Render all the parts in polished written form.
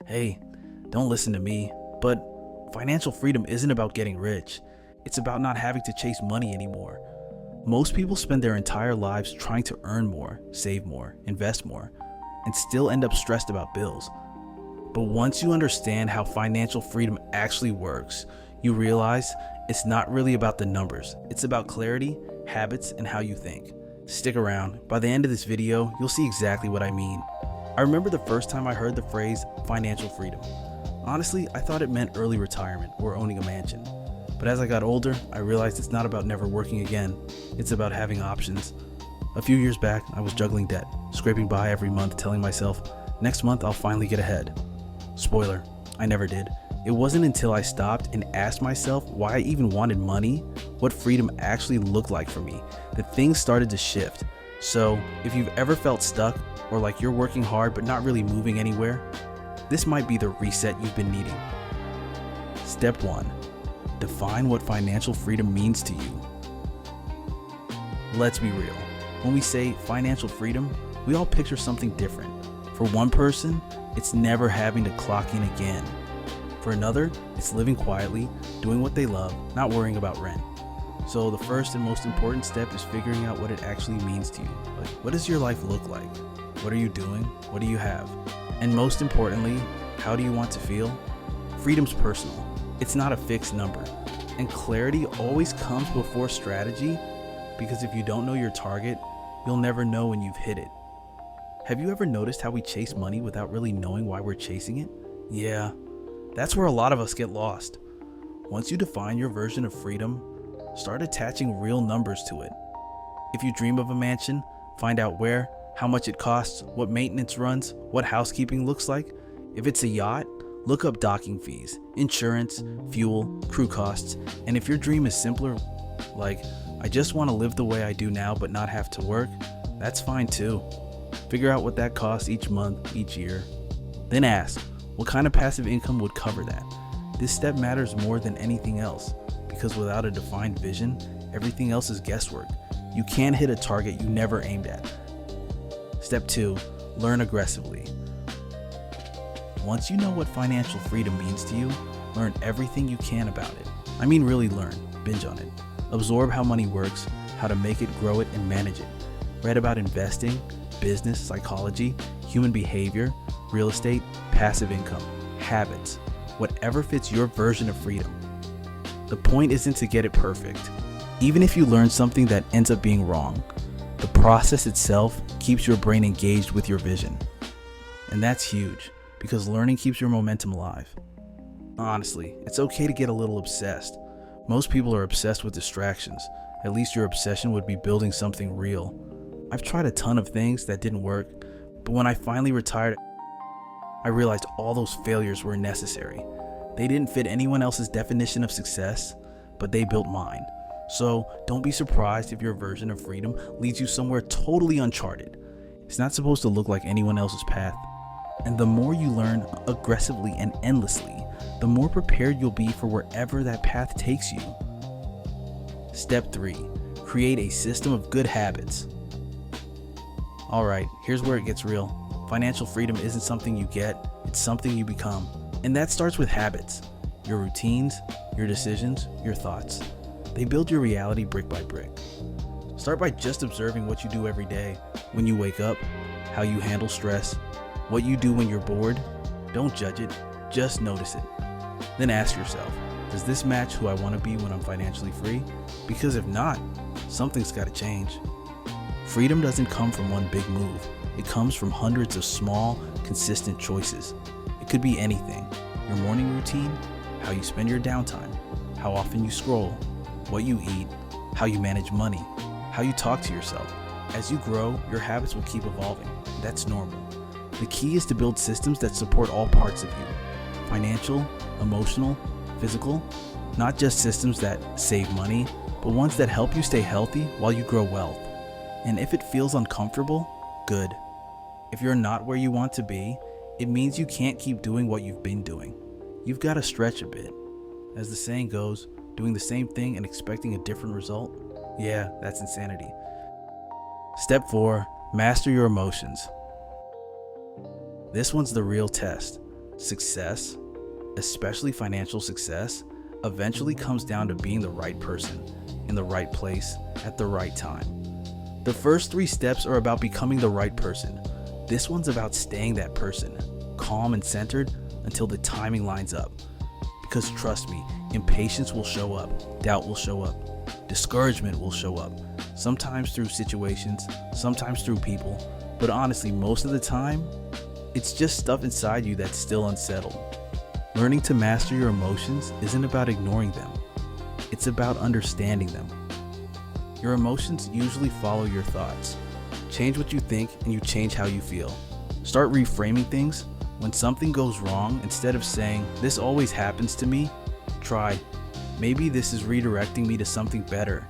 Hey, don't listen to me, but financial freedom isn't about getting rich. It's about not having to chase money anymore. Most people spend their entire lives trying to earn more, save more, invest more, and still end up stressed about bills. But once you understand how financial freedom actually works, you realize it's not really about the numbers. It's about clarity, habits, and how you think. Stick around. By the end of this video, you'll see exactly what I mean. I remember the first time I heard the phrase financial freedom. Honestly, I thought it meant early retirement or owning a mansion. But as I got older, I realized it's not about never working again. It's about having options. A few years back, I was juggling debt, scraping by every month, telling myself, next month I'll finally get ahead. Spoiler, I never did. It wasn't until I stopped and asked myself why I even wanted money, what freedom actually looked like for me, that things started to shift. So, if you've ever felt stuck, or like you're working hard but not really moving anywhere, this might be the reset you've been needing. Step 1. Define what financial freedom means to you. Let's be real. When we say financial freedom, we all picture something different. For one person, it's never having to clock in again. For another, it's living quietly, doing what they love, not worrying about rent. So the first and most important step is figuring out what it actually means to you. Like, what does your life look like? What are you doing? What do you have? And most importantly, how do you want to feel? Freedom's personal. It's not a fixed number. And clarity always comes before strategy, because if you don't know your target, you'll never know when you've hit it. Have you ever noticed how we chase money without really knowing why we're chasing it? Yeah, that's where a lot of us get lost. Once you define your version of freedom, start attaching real numbers to it. If you dream of a mansion, find out where, how much it costs, what maintenance runs, what housekeeping looks like. If it's a yacht, look up docking fees, insurance, fuel, crew costs. And if your dream is simpler, like, I just want to live the way I do now but not have to work, that's fine too. Figure out what that costs each month, each year. Then ask, what kind of passive income would cover that? This step matters more than anything else, because without a defined vision, everything else is guesswork. You can't hit a target you never aimed at. Step 2, learn aggressively. Once you know what financial freedom means to you, learn everything you can about it. I mean really learn, binge on it. Absorb how money works, how to make it, grow it, and manage it. Read about investing, business, psychology, human behavior, real estate, passive income, habits, whatever fits your version of freedom. The point isn't to get it perfect. Even if you learn something that ends up being wrong, the process itself keeps your brain engaged with your vision. And that's huge, because learning keeps your momentum alive. Honestly, it's okay to get a little obsessed. Most people are obsessed with distractions. At least your obsession would be building something real. I've tried a ton of things that didn't work, but when I finally retired, I realized all those failures were necessary. They didn't fit anyone else's definition of success, but they built mine. So don't be surprised if your version of freedom leads you somewhere totally uncharted. It's not supposed to look like anyone else's path. And the more you learn aggressively and endlessly, the more prepared you'll be for wherever that path takes you. Step 3, create a system of good habits. Alright, here's where it gets real. Financial freedom isn't something you get, it's something you become. And that starts with habits. Your routines, your decisions, your thoughts. They build your reality brick by brick. Start by just observing what you do every day. When you wake up, how you handle stress, what you do when you're bored. Don't judge it, just notice it. Then ask yourself, does this match who I want to be when I'm financially free? Because if not, something's got to change. Freedom doesn't come from one big move. It comes from hundreds of small, consistent choices. It could be anything. Your morning routine, how you spend your downtime, how often you scroll, what you eat, how you manage money, how you talk to yourself. As you grow, your habits will keep evolving. That's normal. The key is to build systems that support all parts of you. Financial, emotional, physical. Not just systems that save money, but ones that help you stay healthy while you grow wealth. And if it feels uncomfortable, good. If you're not where you want to be, it means you can't keep doing what you've been doing. You've got to stretch a bit. As the saying goes, doing the same thing and expecting a different result? Yeah, that's insanity. Step 4, master your emotions. This one's the real test. Success, especially financial success, eventually comes down to being the right person, in the right place, at the right time. The first 3 steps are about becoming the right person. This one's about staying that person, calm and centered until the timing lines up. Because trust me, impatience will show up, doubt will show up, discouragement will show up, sometimes through situations, sometimes through people, but honestly, most of the time, it's just stuff inside you that's still unsettled. Learning to master your emotions isn't about ignoring them, it's about understanding them. Your emotions usually follow your thoughts. Change what you think and you change how you feel. Start reframing things. When something goes wrong, instead of saying, "This always happens to me," try, "Maybe this is redirecting me to something better."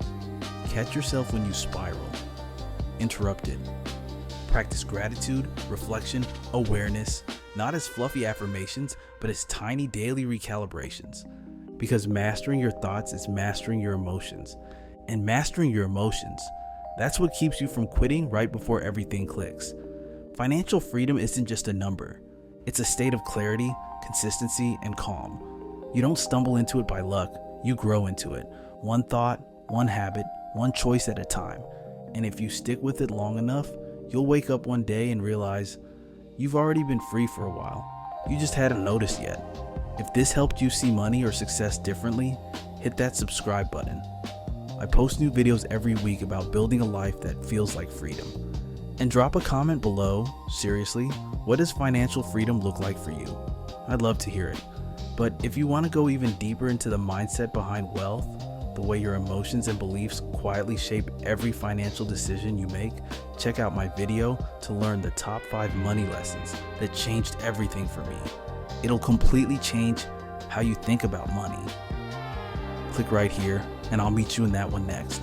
Catch yourself when you spiral. Interrupt it. Practice gratitude, reflection, awareness, not as fluffy affirmations, but as tiny daily recalibrations. Because mastering your thoughts is mastering your emotions. And mastering your emotions, that's what keeps you from quitting right before everything clicks. Financial freedom isn't just a number. It's a state of clarity, consistency, and calm. You don't stumble into it by luck, you grow into it. One thought, one habit, one choice at a time. And if you stick with it long enough, you'll wake up one day and realize you've already been free for a while. You just hadn't noticed yet. If this helped you see money or success differently, hit that subscribe button. I post new videos every week about building a life that feels like freedom. And drop a comment below, seriously, what does financial freedom look like for you? I'd love to hear it. But if you want to go even deeper into the mindset behind wealth, the way your emotions and beliefs quietly shape every financial decision you make, check out my video to learn the top 5 money lessons that changed everything for me. It'll completely change how you think about money. Click right here, and I'll meet you in that one next.